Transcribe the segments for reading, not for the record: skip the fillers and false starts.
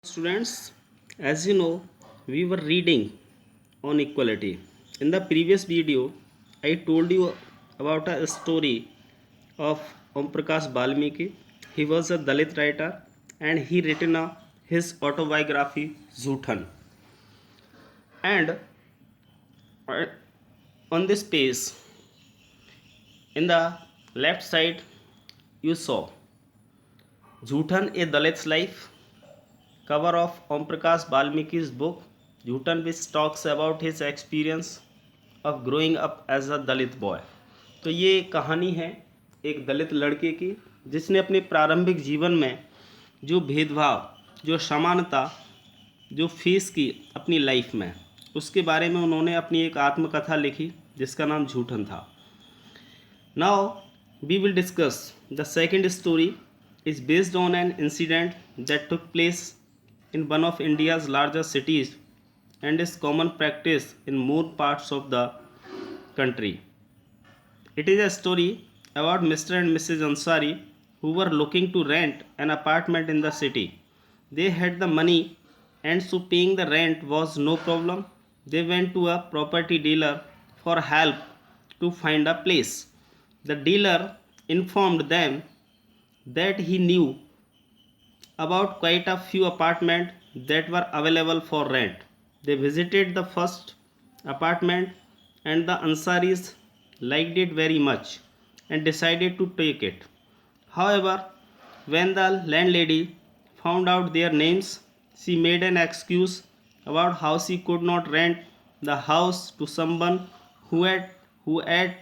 Students, as you know, we were reading on equality. In the previous video, I told you about a story of Om Prakash Balmiki. He was a Dalit writer and he written his autobiography Zuthan. And uh, on this page, in the left side, you saw Zuthan, a Dalit's life, cover of Om Prakash Balmiki's book Jhutan, which talks about his experience of growing up as a Dalit boy. तो ये कहानी है एक दलित लड़के की जिसने अपने प्रारंभिक जीवन में जो भेदभाव, जो समानता, जो फेस की अपनी लाइफ में, उसके बारे में उन्होंने अपनी एक आत्मकथा लिखी जिसका नाम झूठन था। Now we will discuss the second story is based on an incident that took place in one of India's largest cities and is common practice in more parts of the country. It is a story about Mr. and Mrs. Ansari who were looking to rent an apartment in the city. They had the money and so paying the rent was no problem. They went to a property dealer for help to find a place. The dealer informed them that he knew about quite a few apartments that were available for rent. They visited the first apartment and the Ansaris liked it very much and decided to take it. However, when the landlady found out their names, she made an excuse about how she could not rent the house to someone who ate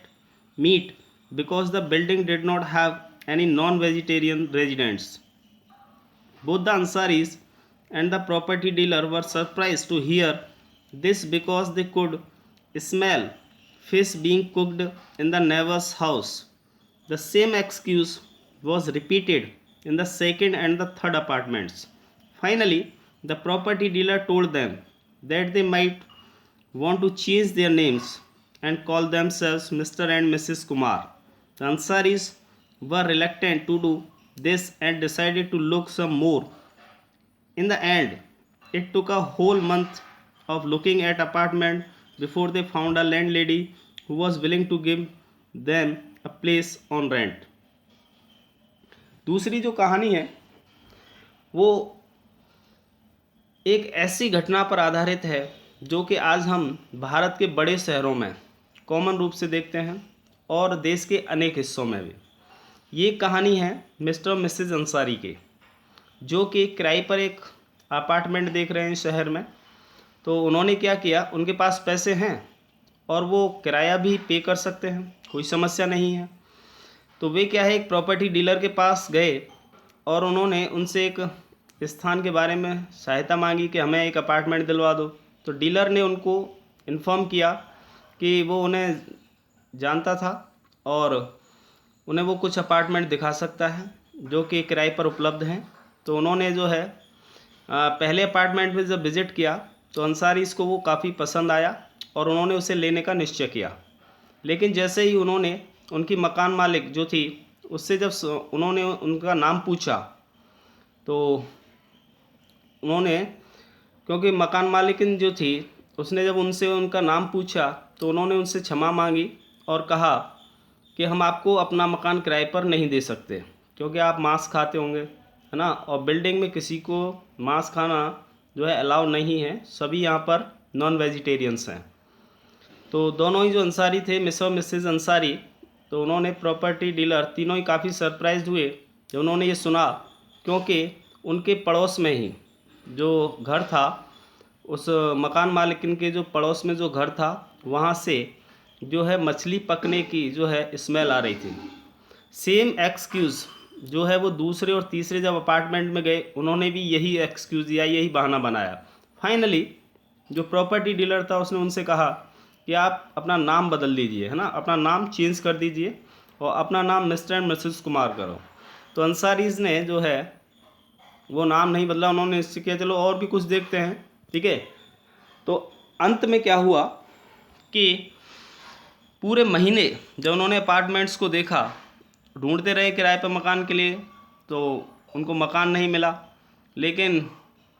meat because the building did not have any non-vegetarian residents. Both the Ansaris and the property dealer were surprised to hear this because they could smell fish being cooked in the neighbor's house. The same excuse was repeated in the second and the third apartments. Finally, the property dealer told them that they might want to change their names and call themselves Mr. and Mrs. Kumar. The Ansaris were reluctant to do this and decided to look some more. In the end, it took a whole month of looking at apartment before they found a landlady who was willing to give them a place on rent. दूसरी जो कहानी है वो एक ऐसी घटना पर आधारित है जो कि आज हम भारत के बड़े शहरों में कॉमन रूप से देखते हैं और देश के अनेक हिस्सों में भी। ये कहानी है मिस्टर और मिसेज अंसारी के, जो कि किराए पर एक अपार्टमेंट देख रहे हैं शहर में। तो उन्होंने क्या किया, उनके पास पैसे हैं और वो किराया भी पे कर सकते हैं, कोई समस्या नहीं है। तो वे क्या है, एक प्रॉपर्टी डीलर के पास गए और उन्होंने उनसे एक स्थान के बारे में सहायता मांगी कि हमें एक अपार्टमेंट दिलवा दो। तो डीलर ने उनको इन्फॉर्म किया कि वो उन्हें जानता था और उन्हें वो कुछ अपार्टमेंट दिखा सकता है जो कि किराए पर उपलब्ध हैं। तो उन्होंने जो है पहले अपार्टमेंट में जब विज़िट किया तो अंसारी इसको वो काफ़ी पसंद आया और उन्होंने उसे लेने का निश्चय किया। लेकिन जैसे ही उन्होंने उनकी मकान मालिक जो थी उससे जब उन्होंने उनका नाम पूछा तो उन्होंने, क्योंकि मकान मालिकिन जो थी उसने जब उनसे उनका नाम पूछा तो उन्होंने उनसे क्षमा मांगी और कहा कि हम आपको अपना मकान किराए पर नहीं दे सकते क्योंकि आप मांस खाते होंगे, है ना, और बिल्डिंग में किसी को मांस खाना जो है अलाउ नहीं है, सभी यहाँ पर नॉन वेजिटेरियंस हैं। तो दोनों ही जो अंसारी थे, मिस्टर और मिसेज अंसारी, तो उन्होंने प्रॉपर्टी डीलर तीनों ही काफ़ी सरप्राइज हुए जब उन्होंने ये सुना, क्योंकि उनके पड़ोस में ही जो घर था, उस मकान मालिकिन के जो पड़ोस में जो घर था वहाँ से जो है मछली पकने की जो है स्मेल आ रही थी। सेम एक्सक्यूज़ जो है वो दूसरे और तीसरे जब अपार्टमेंट में गए उन्होंने भी यही एक्सक्यूज़ दिया, यही बहाना बनाया। फाइनली जो प्रॉपर्टी डीलर था उसने उनसे कहा कि आप अपना नाम बदल लीजिए, है ना, अपना नाम चेंज कर दीजिए और अपना नाम मिस्टर एंड मिसेस कुमार करो। तो अंसारीज़ ने जो है वो नाम नहीं बदला, उन्होंने इससे किया चलो और भी कुछ देखते हैं, ठीक है। तो अंत में क्या हुआ कि पूरे महीने जब उन्होंने अपार्टमेंट्स को देखा, ढूंढते रहे किराए पर मकान के लिए, तो उनको मकान नहीं मिला। लेकिन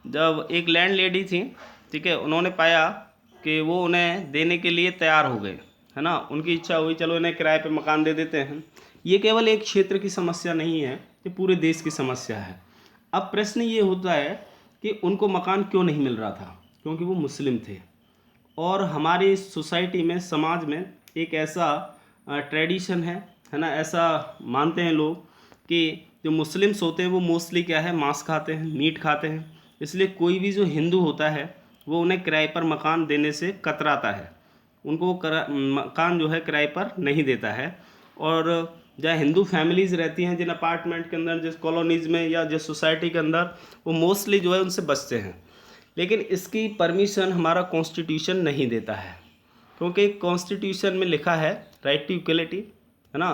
जब एक लैंड लेडी थी, ठीक है, उन्होंने पाया कि वो उन्हें देने के लिए तैयार हो गए, है ना, उनकी इच्छा हुई चलो इन्हें किराए पे मकान दे देते हैं। ये केवल एक क्षेत्र की समस्या नहीं है, ये पूरे देश की समस्या है। अब प्रश्न ये होता है कि उनको मकान क्यों नहीं मिल रहा था, क्योंकि वो मुस्लिम थे। और हमारी सोसाइटी में, समाज में एक ऐसा ट्रेडिशन है ना, ऐसा मानते हैं लोग कि जो मुस्लिम्स होते हैं वो मोस्टली क्या है, मांस खाते हैं, मीट खाते हैं। इसलिए कोई भी जो हिंदू होता है वो उन्हें किराए पर मकान देने से कतराता है, उनको वो मकान जो है किराए पर नहीं देता है। और जहाँ हिंदू फैमिलीज़ रहती हैं जिन अपार्टमेंट के अंदर, जिस कॉलोनीज़ में या जिस सोसाइटी के अंदर, वो मोस्टली जो है उनसे बचते हैं। लेकिन इसकी परमिशन हमारा कॉन्स्टिट्यूशन नहीं देता है, क्योंकि कॉन्स्टिट्यूशन में लिखा है राइट टू इक्वलिटी, है ना।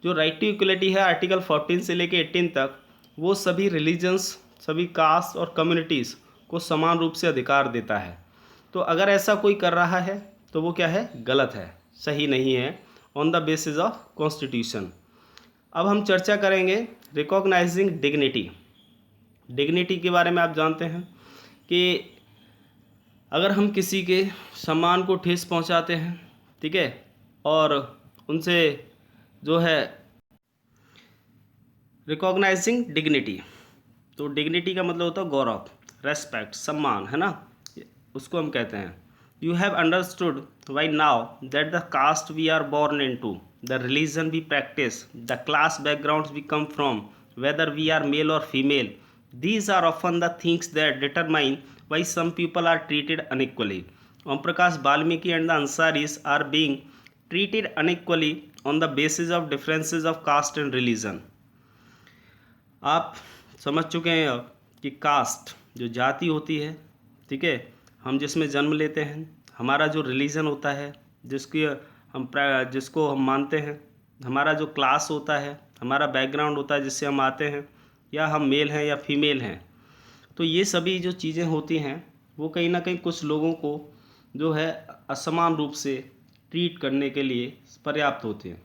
जो राइट टू इक्वलिटी है आर्टिकल 14 से लेके 18 तक, वो सभी रिलीजन्स, सभी कास्ट और कम्युनिटीज़ को समान रूप से अधिकार देता है। तो अगर ऐसा कोई कर रहा है तो वो क्या है, गलत है, सही नहीं है, on the basis of constitution. अब हम चर्चा करेंगे रिकॉग्नाइजिंग डिग्निटी। डिग्निटी के बारे में आप जानते हैं कि अगर हम किसी के सम्मान को ठेस पहुंचाते हैं, ठीक है, और उनसे जो है रिकॉग्नाइजिंग डिग्निटी, तो डिग्निटी का मतलब होता है गौरव, रेस्पेक्ट, सम्मान, है ना, उसको हम कहते हैं। You have understood why now that the caste we are born into, the religion we practice, the class backgrounds we come from, whether we are male or female, these are often the things that determine why some people are treated unequally. Om Prakash Valmiki and the Ansaris are being treated unequally on the basis of differences of caste and religion. आप समझ चुके हैं अब कि cast जो जाति होती है, ठीक है, हम जिसमें जन्म लेते हैं, हमारा जो रिलीजन होता है जिसको हम मानते हैं, हमारा जो क्लास होता है, हमारा बैकग्राउंड होता है जिससे हम आते हैं, या हम मेल हैं या फीमेल हैं, तो ये सभी जो चीज़ें होती हैं वो कहीं ना कहीं कुछ लोगों को जो है असमान रूप से ट्रीट करने के लिए पर्याप्त होते हैं।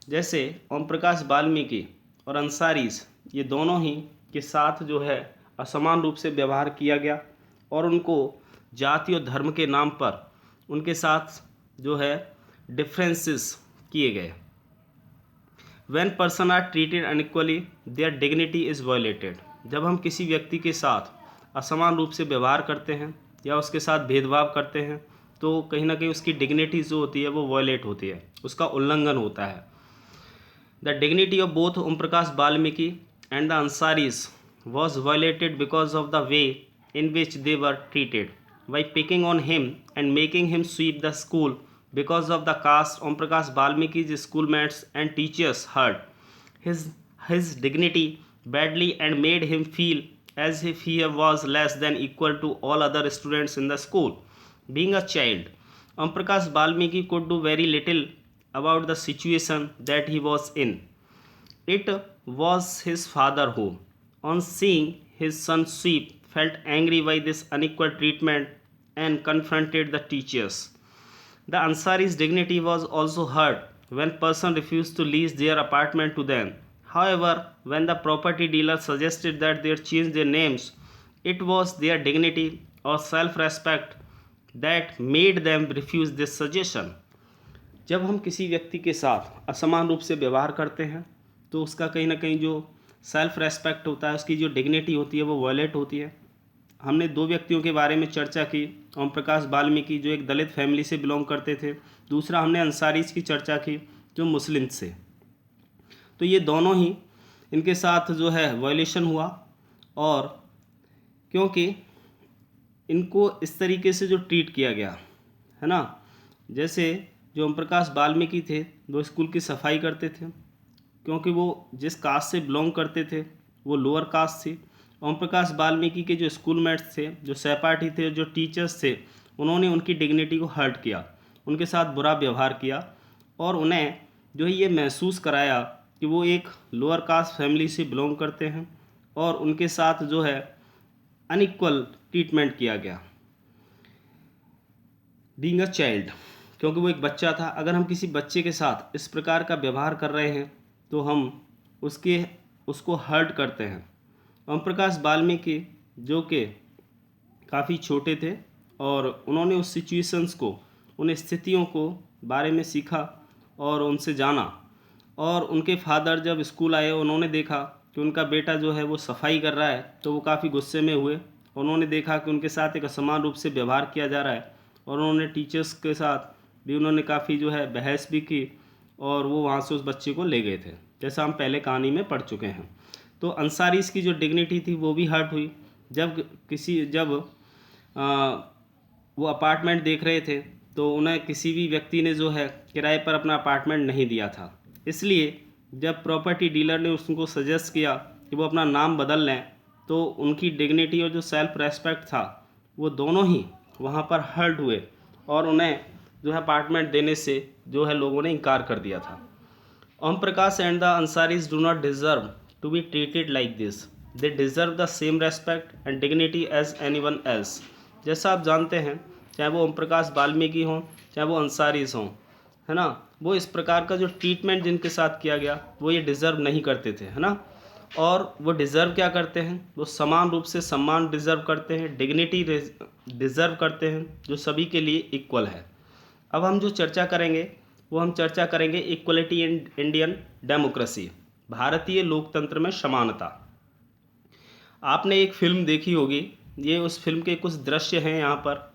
जैसे ओम प्रकाश वाल्मीकि और अंसारीज, ये दोनों ही के साथ जो है असमान रूप से व्यवहार किया गया और उनको जाति और धर्म के नाम पर उनके साथ जो है डिफरेंसेस किए गए। When person are treated unequally, their dignity is violated. जब हम किसी व्यक्ति के साथ असमान रूप से व्यवहार करते हैं या उसके साथ भेदभाव करते हैं तो कहीं ना कहीं उसकी डिग्निटी जो होती है वो वायलेट होती है, उसका उल्लंघन होता है। The dignity of both Om Prakash Valmiki and the Ansaris was violated because of the way in which they were treated. By picking on him and making him sweep the school because of the caste, Om Prakash Valmiki's schoolmates and teachers hurt his dignity badly and made him feel as if he was less than equal to all other students in the school. Being a child, Om Prakash Valmiki could do very little about the situation that he was in. It was his father who, on seeing his son sweep, felt angry by this unequal treatment and confronted the teachers. The Ansari's dignity was also hurt when person refused to lease their apartment to them. However, when the property dealer suggested that they change their names, it was their dignity or self-respect that made them refuse this suggestion. जब हम किसी व्यक्ति के साथ असमान रूप से व्यवहार करते हैं तो उसका कहीं ना कहीं जो सेल्फ रेस्पेक्ट होता है, उसकी जो डिग्निटी होती है वो वायलेट होती है। हमने दो व्यक्तियों के बारे में चर्चा की, ओम प्रकाश वाल्मीकि जो एक दलित फैमिली से बिलोंग करते थे, दूसरा हमने अंसारीज की चर्चा की जो मुस्लिम से। तो ये दोनों ही इनके साथ जो है वायलेशन हुआ, और क्योंकि इनको इस तरीके से जो ट्रीट किया गया है ना, जैसे जो ओम प्रकाश वाल्मीकि थे वो स्कूल की सफाई करते थे, क्योंकि वो जिस कास्ट से बिलोंग करते थे वो लोअर कास्ट थी। ओम प्रकाश वाल्मीकि के जो स्कूलमेट्स थे, जो सहपाठी थे, जो टीचर्स थे, उन्होंने उनकी डिग्निटी को हर्ट किया, उनके साथ बुरा व्यवहार किया और उन्हें जो है ये महसूस कराया कि वो एक लोअर कास्ट फैमिली से बिलोंग करते हैं और उनके साथ जो है अनइक्वल ट्रीटमेंट किया गया। बीइंग अ चाइल्ड, क्योंकि वो एक बच्चा था, अगर हम किसी बच्चे के साथ इस प्रकार का व्यवहार कर रहे हैं तो हम उसको हर्ट करते हैं। ओम प्रकाश वाल्मीकि जो कि काफ़ी छोटे थे और उन्होंने उस सिचुएशंस को, उन स्थितियों को बारे में सीखा और उनसे जाना। और उनके फादर जब स्कूल आए, उन्होंने देखा कि उनका बेटा जो है वो सफाई कर रहा है, तो वो काफ़ी गुस्से में हुए। उन्होंने देखा कि उनके साथ एक असमान रूप से व्यवहार किया जा रहा है और उन्होंने टीचर्स के साथ भी उन्होंने काफ़ी जो है बहस भी की और वो वहाँ से उस बच्चे को ले गए थे, जैसा हम पहले कहानी में पढ़ चुके हैं। तो अंसारीज़ की जो डिग्निटी थी वो भी हर्ट हुई। जब वो अपार्टमेंट देख रहे थे तो उन्हें किसी भी व्यक्ति ने जो है किराए पर अपना अपार्टमेंट नहीं दिया था। इसलिए जब प्रॉपर्टी डीलर ने उसको सजेस्ट किया कि वो अपना नाम बदल लें, तो उनकी डिग्निटी और जो सेल्फ रेस्पेक्ट था वो दोनों ही वहाँ पर हर्ट हुए और उन्हें जो है अपार्टमेंट देने से जो है लोगों ने इनकार कर दिया था। Om Prakash and the Ansaris do not deserve to be treated like this. They deserve the same respect and dignity as anyone else. जैसा आप जानते हैं, चाहे वो ओम प्रकाश वाल्मीकि हों, चाहे वो अंसारीज हों, है ना, वो इस प्रकार का जो ट्रीटमेंट जिनके साथ किया गया वो ये डिज़र्व नहीं करते थे, है ना। और वो डिज़र्व क्या करते हैं, वो समान रूप से सम्मान डिज़र्व करते हैं, डिग्निटी डिज़र्व करते हैं, जो सभी के लिए इक्वल है। अब हम जो चर्चा करेंगे वो हम चर्चा करेंगे इक्वलिटी इन इंडियन डेमोक्रेसी, भारतीय लोकतंत्र में समानता। आपने एक फिल्म देखी होगी, ये उस फिल्म के कुछ दृश्य हैं यहाँ पर।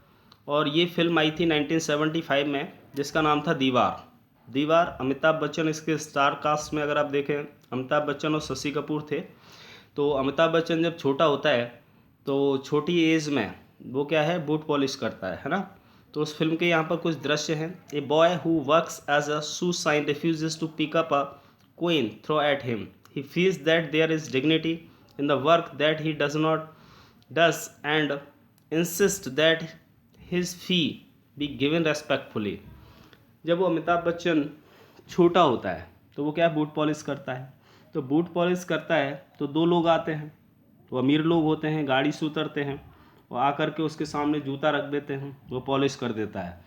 और ये फिल्म आई थी 1975 में, जिसका नाम था दीवार। दीवार, अमिताभ बच्चन इसके स्टार कास्ट में अगर आप देखें, अमिताभ बच्चन और शशि कपूर थे। तो अमिताभ बच्चन जब छोटा होता है तो छोटी एज में वो क्या है, बूट पॉलिश करता है ना। तो उस फिल्म के यहाँ पर कुछ दृश्य हैं। A boy who works as a shoe shine refuses to pick up a coin thrown at him. He feels that there is dignity in the work that he does and insists that his fee be given respectfully. जब वो अमिताभ बच्चन छोटा होता है तो वो क्या boot polish करता है। तो बूट पॉलिश करता है तो दो लोग आते हैं, तो अमीर लोग होते हैं, गाड़ी से उतरते हैं, वो आकर के उसके सामने जूता रख देते हैं, वो पॉलिश कर देता है।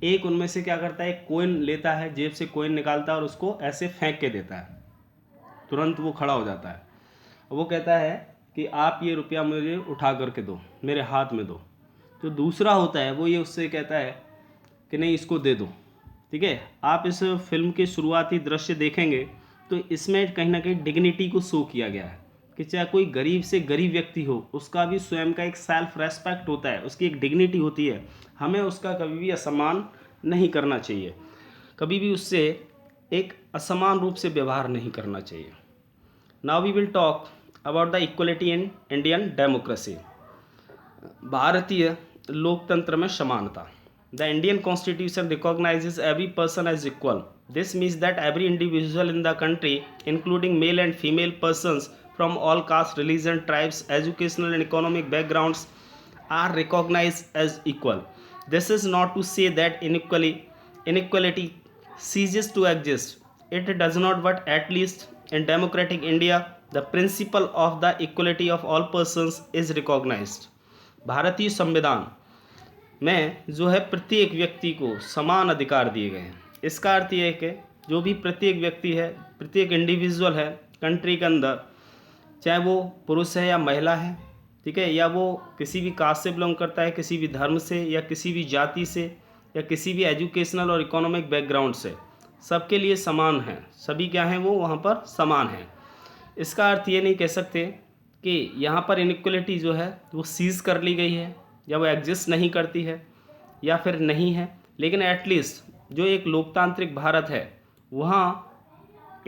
एक उनमें से क्या करता है, एक कोइन लेता है, जेब से कोइन निकालता है और उसको ऐसे फेंक के देता है। तुरंत वो खड़ा हो जाता है। वो कहता है कि आप ये रुपया मुझे उठा करके दो, मेरे हाथ में दो। तो दूसरा होता है वो ये उससे कहता है कि नहीं, इसको दे दो। ठीक है, आप इस फिल्म के शुरुआती दृश्य देखेंगे तो इसमें कहीं ना कहीं डिग्निटी को शो किया गया है कि चाहे कोई गरीब से गरीब व्यक्ति हो, उसका भी स्वयं का एक सेल्फ रेस्पेक्ट होता है, उसकी एक डिग्निटी होती है। हमें उसका कभी भी असम्मान नहीं करना चाहिए, कभी भी उससे एक असमान रूप से व्यवहार नहीं करना चाहिए। Now we will talk about the equality in Indian democracy, भारतीय लोकतंत्र में समानता। The Indian Constitution recognizes every person as equal. This means that every individual in the country, including male and female persons from all castes, religion, tribes, educational and economic backgrounds, are recognized as equal. This is not to say that inequality ceases to exist. It does not, but at least in democratic India, the principle of the equality of all persons is recognized. भारतीय संविधान में जो है प्रत्येक व्यक्ति को समान अधिकार दिए गए हैं। इसका अर्थ ये है कि जो भी प्रत्येक व्यक्ति है, प्रत्येक इंडिविजुअल है कंट्री के अंदर, चाहे वो पुरुष है या महिला है, ठीक है, या वो किसी भी कास्ट से बिलोंग करता है, किसी भी धर्म से या किसी भी जाति से या किसी भी एजुकेशनल और इकोनॉमिक बैकग्राउंड से, सबके लिए समान है। सभी क्या हैं, वो वहाँ पर समान हैं। इसका अर्थ ये नहीं कह सकते कि यहाँ पर इनइक्वलिटी जो है वो सीज़ कर ली गई है या वो एग्जिस्ट नहीं करती है या फिर नहीं है, लेकिन एटलीस्ट जो एक लोकतांत्रिक भारत है वहाँ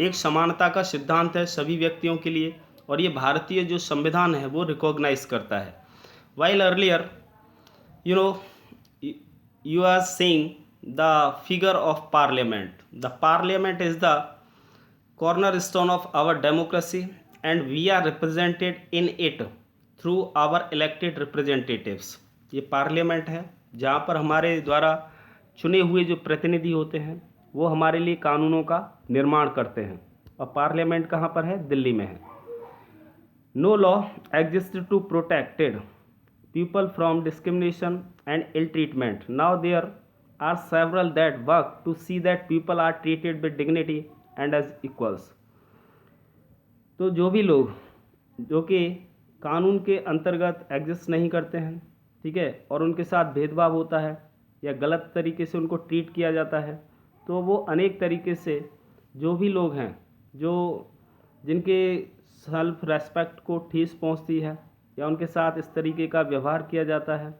एक समानता का सिद्धांत है सभी व्यक्तियों के लिए, और ये भारतीय जो संविधान है वो रिकॉग्नाइज करता है। While earlier you know you are saying the figure of parliament, the parliament is the cornerstone of our democracy and we are represented in it through our elected representatives. ये पार्लियामेंट है जहाँ पर हमारे द्वारा चुने हुए जो प्रतिनिधि होते हैं वो हमारे लिए कानूनों का निर्माण करते हैं, और पार्लियामेंट कहाँ पर है, दिल्ली में है। No law exist to protected people from discrimination and ill treatment, now there are several that work to see that people are treated with dignity and as equals. तो जो भी लोग जो कि कानून के अंतर्गत एग्जिस्ट नहीं करते हैं, ठीक है, और उनके साथ भेदभाव होता है या गलत तरीके से उनको ट्रीट किया जाता है, तो वो अनेक तरीके से जो भी लोग हैं जो जिनके सेल्फ रेस्पेक्ट को ठेस पहुंचती है या उनके साथ इस तरीके का व्यवहार किया जाता है,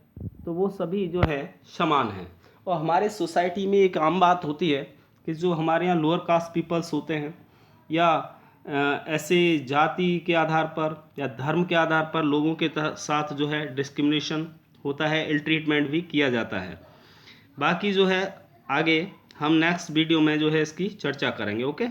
तो वो सभी जो है समान हैं। और हमारे सोसाइटी में एक आम बात होती है कि जो हमारे यहाँ लोअर कास्ट पीपल्स होते हैं या ऐसे जाति के आधार पर या धर्म के आधार पर लोगों के साथ जो है डिस्क्रिमिनेशन होता है, इल ट्रीटमेंट भी किया जाता है। बाकी जो है आगे हम नेक्स्ट वीडियो में जो है इसकी चर्चा करेंगे। ओके।